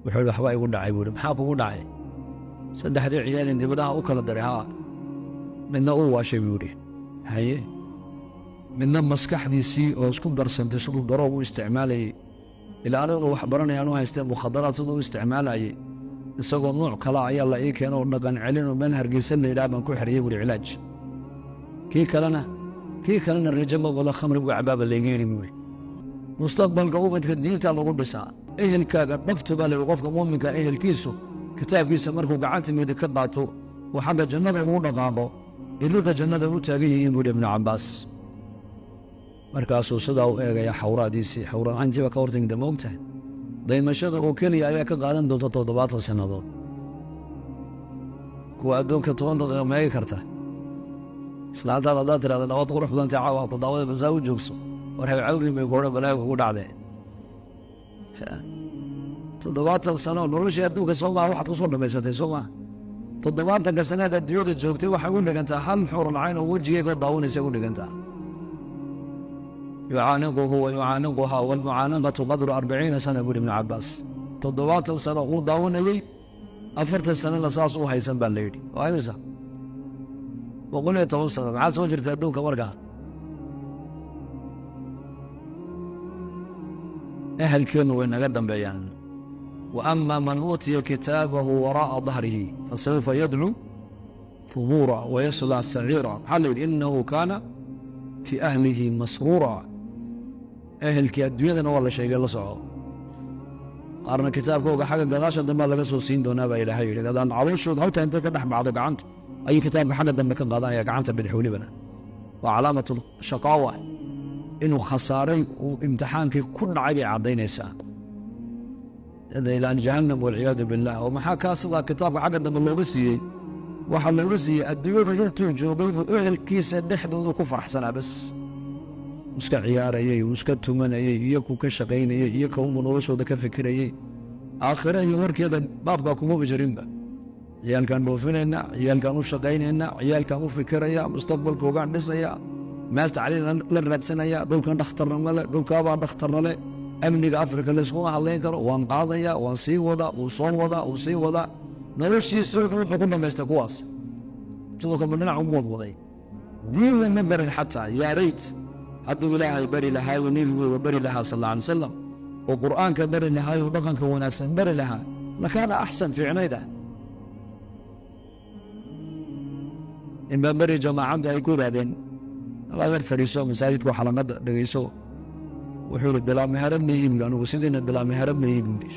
wuxuu waxba igu dhacay buuri. Maxaa kugu dhacay? Saddexdii ciyaalin dibadaha u kala daray. Haa, midna uu waashay buuri. Haye, midna maskaxdiisii oo isku darsantay siduu daroob u isticmaalayay. ilaa anigu wax baranaya anu haysteen mukhadaraad siduu u isticmaalayay isagoo nooc kale ayaa la ii keenay oo dhaqan celin oo meel Hargeysa la yidhaah baan ku xiriyey buuri cilaaj. kii kalena rajama wala khamri buu cabaaba layga yidhi buuri. mustaqbalka ubadka diinta lagu dhisaa. ehelkaaga dhabta baa layidhi qofka muuminka ehelkiisu kitaabkiisa markuu gacanta midig ka qaato uu xagga jannada ugu dhaqaaqo iluda jannada u taagan yihiin buuri ibnu Cabbaas. markaasuu sidaa u eegaya xawraadiisii. xawraantiiba ka hortagda ma ogtahay daymashada oo keliya ayaa ka qaadan doonta 70 sannadood. kuwa adduunka 10 daqiiqo ma eegi karta. islaantaada haddaad tirahda nabad qurux badantay caawa ku daawada basaa u joogso war cawri bay goora balaaga ugu dhacdee. 70 sano noloshii adduunka soo maa waxaad ku soo dhammaysatay soo maa 70 sanaad adduunyada joogtay waxay u dhigantaa hal xuurul cayn oo wejigeyga daawanaysa u dhigantaa. يعانقه ويعانقها والمعانقة قدر 40 سنة بولي ابن عباس. 70 سنة هو داوني 4 سنة لصاص هو هيسن بالليل وأيمسا وقل لي توصل عاد سوجر تدوك ورقة. أهل كانوا وين قدم بيان. وأما من أوتي كتابه وراء ظهره فسوف يدعو ثبورا ويصلى سعيرا حلل إنه كان في أهله مسرورا. أهلكي الدنيا ولا شيء قال صعب. قارن كتاب فوق حاجة قداش دم الله قصو سين دونا بإلى هاي قدان عروش وضعت أنت كده بعضك عنت أي كتاب حاجة دم كان قدان يا عنت بالحولي بنا. وعلامة الشقاوة إنه خساري وامتحان كل عيب عضين إنسان. هذا إلى جهنم والعياذ بالله. وما حكى صلا كتاب حاجة دم الله بسي وحل بسي الدنيا رجعت جوبي الكيس الدحد وكفر حسنا بس. مسك عياري ومسك تمني يكو كشقيني يكو منوس وذا كفكري آخره يمر كذا بابكم مو بجريمة. عيال كانوا فينا عيال كانوا شقيننا عيال كانوا فكريا مستقبل كوقع نسيا مالت علينا لرد سنة دول كان اخترنا ملا دول كابا اخترنا له أمني أفريقيا لسقوها عليه كرو وانقاضيا وانسي وضع وصون وضع وسي وضع نرشي السوق كنا مستقواس تلقى مننا عمود وضعي دي من بر حتى يا ريت حتى ولاها بري لها ونيل وبري لها صلى الله عليه وسلم وقرآن كبر لها وبقى كون أحسن بري لها لكان أحسن في عنيده. إن بري جماعة يكون بعدين الله غير فريسو مساجد وحلقات دقيسو وحول بلا مهرب نيجي لأنه وسيدنا بلا مهرب نيجي مديش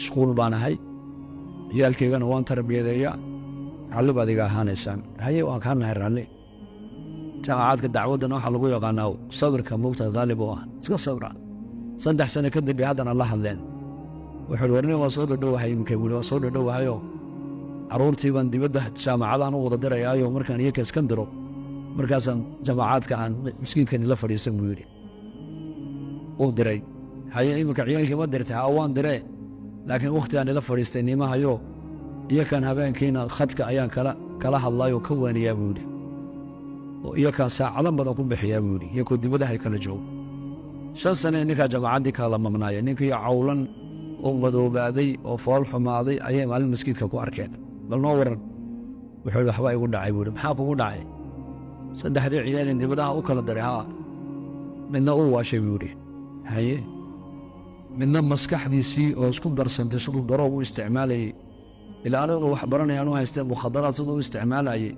شغول بانا هاي يال كيغان وان تربية ديا حلو باديغا هانيسان هاي وان هيرالي جامعات الدعوة نوع حلقوا يقاناو صبر كموت غالب وان سكا صبرا صندح سنة كدب بهذا الله حلين وحلورني وصول دو هاي مكيبولي وصول دو هايو عرورتي بان دي بده جامعات أنا وضدر يايو مركان يكا اسكندرو مركزان جامعات كان مسكين كان لفر يسمى ودري هاي إمك عيالك ما درتها أوان دري لكن وقتي أنا لفر يستني ما هيو يكان هبان كينا خدك أيان كلا الله يكون يا بودي ويكان ساعة بدأ أكون بحياة بودي يكون دي بدأ هيكلا جو شن سنة إنك جماعة دي كلا ممنايا إنك يعولا أمدو بعدي وفال حماضي أيام على المسجد كوكو أركان بل نور وحول حواي يقول داعي بودي محاف يقول داعي صدح دي عيال دي بدأ أكل دري ها من أول واشي بودي هاي من maskaxdiisii oo isku darsantay siduu daroob u isticmaalayay ilaa anigu wax baranaya anu haysteen mukhadaraad siduu u isticmaalayay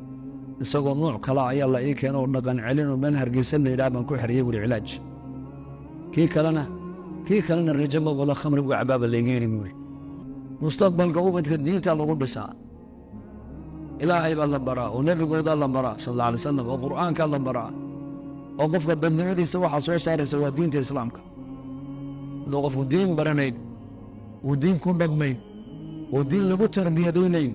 isagoo nooc kale ayaa la ii keenay oo dhaqan celin oo meel Hargeysa la yidhaah baan ku xiriyey buuri cilaaj. kii kalena rajama wala khamri buu cabaaba layga yidhi buuri. mustaqbalka ubadka diinta lagu dhisaa. ilaahay baa la baraa oo nebigooda la baraa sallallahu alayhi wasallam oo qur'aanka la baraa oo qofka dadnimadiisa waxa soo saaraysa waa diinta islaamka. لو قف ودين برنين ودين كون بقمين ودين لبو تربية دونين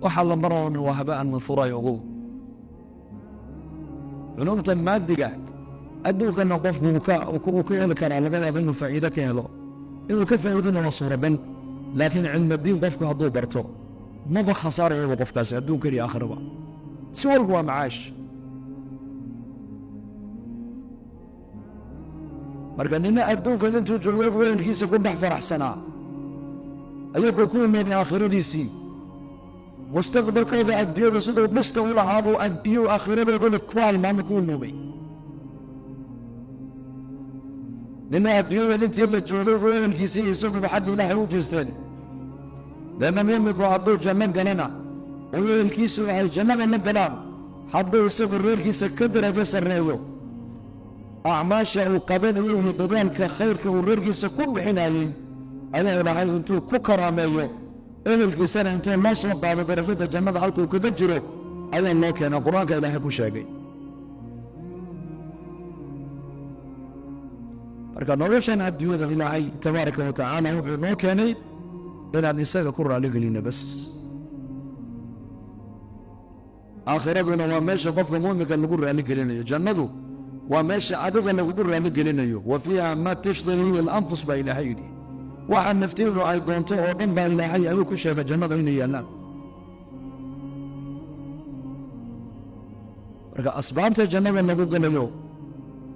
وحل مرون وهباء منثورا يقول ونقطة المادة قاعد أدو كان قف بوكاء وكوكي لك على كذا بأنه فائدة كهلو إنه كيف يودون وصورة بن لكن علم الدين قفك هدو برتو ما بخسارة يوقف كاس أدو كري آخر بقى سوى القوى معاش marka nina adduunka intuu joogo weelkiisa ku dhex faraxsanaa ayagoo ku imeedin aakhiradiisii mustaqbalkooda adduunyada siduu dhista u lahaabuu adduunyuu aakhiradoodana ku halmaama ku iloobay. nina adduunyada intii la joogay uu ehelkiisii isaguba xagga ilaahay u jeesteen. leanna miminku hadduu janno galana uu ehelkiisu ay jannada la galaan, hadduu isagu reerkiisa ka darajo sarreeyo acmaasha uu qabanayo iyo dadaalka khayrka uu reerkiisa ku bixinayey ayaa ilaahay intuu ku karaameeyo ehelkiisana intuu loo soo qaado darajada jannada halkuu kaga jiro ayaa loo keena. qur-aanka ilaahay ku sheegay. marka noloshan adduunyada ilaahay tabaaraka wa tacaala wuxuu noo keenay inaan isaga ku raaligelino bas. aakhiraduna waa meesha qofka muuminka lagu raaligelinayo, jannadu waa meesha adiga lagugu raaligelinayo. wa fiiha ma tashtahihi al-anfus baa ilaahay yidhi, waxa naftiidu ay doonto oo dhan baa ilaahay ayuu ku sheegay jannada inay yaallaan. marka asbaabta jannada lagu gelayo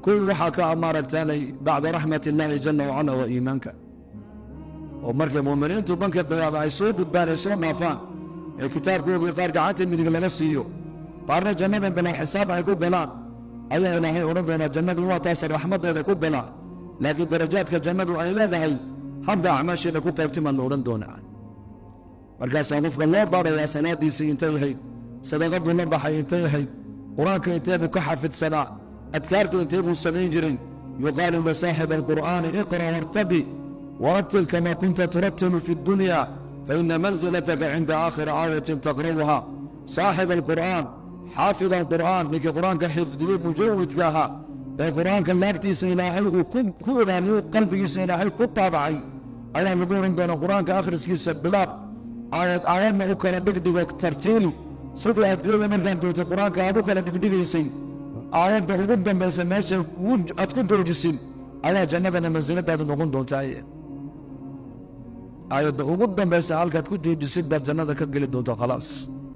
kuwi waxaa ka maaragtaanay bacda raxmat illaahi jalla wacala wa iimaanka, oo markay muuminiintu banka qiyaama ay soo gudbaan ay soo dhaafaan ee kitaabkoodii qaar gacanta midig laga siiyo, qaarna jannada bilaa xisaab ay ku galaan, ayaa ilaahay odhan doonaa jannadu waa taas raxmaddeeda ku gala, laakiin darajaadka jannadu ay leedahay hadda acmaasheeda ku qaybtimaa la odhan doonaa. markaasaa qofka loo baarayaa salaadiisii intay ahayd, sadaqaduu la baxay intay ahayd, qur-aanka inteebuu ka xafidsanaa, adkaarta inteebuu samayn jiray. yuqaalu lisaaxibi alqur'aani iqra wartabi warattil kamaa kunta turattilu fi ddunya faina manzilataka cinda aakhiri aayatin taqra'uha. saaxib alqur'aan, xaafid alqur'aan, ninkii qur-aanka xifdiyey mujawidka ahaa ee qur-aanka laabtiisa ilaahay uu ku ilaaliyo qalbigiisa ilaahay ku taabacay, ayaa lagu oran doona qur-aanka akhriskiisa bilaab, aayadna u kala dhigdhigo tartiili, siduu adduunyada markaan joogtay qur-aanka aad u kala dhigdhigaysay aayadda ugu dambaysa meesha aad ku joojisin ayaa jannadana mansiladaadu noqon doontaa. aayadda ugu dambaysa halkaad ku joojisid baad jannada ka geli doontaa khalaas.